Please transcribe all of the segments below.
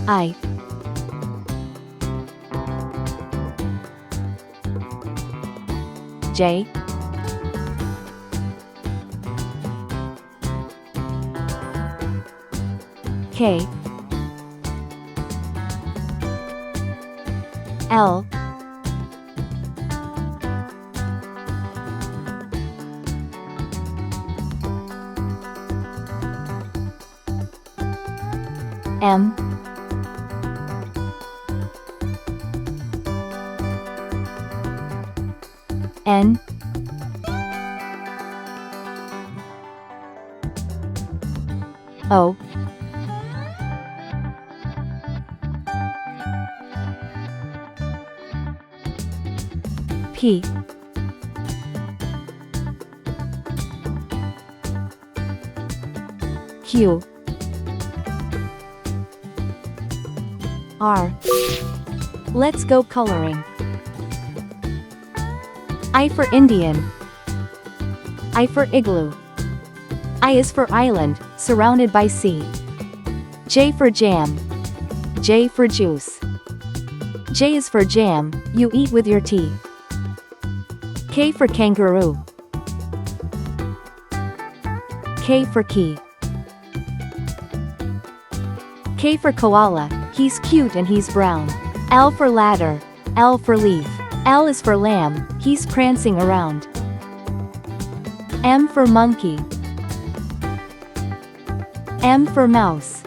I, J, K, L, M, N, O, P, Q, R. Let's go coloring. I for Indian. I for igloo. I is for island, surrounded by sea. J for jam. J for juice. J is for jam, you eat with your tea. K for kangaroo. K for key. K for koala, he's cute and he's brown. L for ladder. L for leaf. L is for lamb, he's prancing around. M for monkey. M for mouse.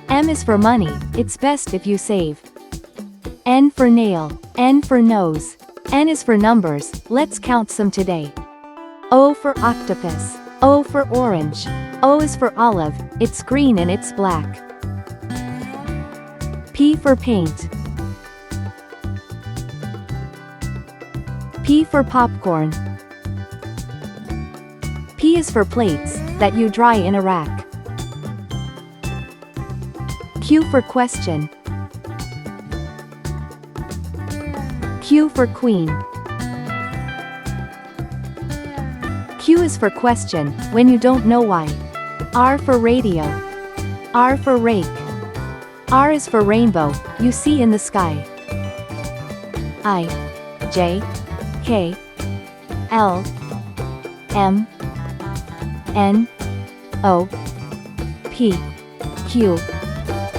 M is for money, it's best if you save. N for nail. N for nose. N is for numbers, let's count some today. O for octopus. O for orange. O is for olive, it's green and it's black. P for paint. P for popcorn. P is for plates, that you dry in a rack. Q for question. Q for queen. Q is for question, when you don't know why. R for radio. R for rake. R is for rainbow, you see in the sky. I, J, K, L, M, N, O, P, Q,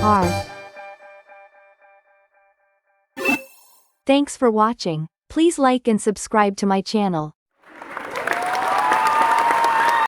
R. Thanks for watching. Please like and subscribe to my channel.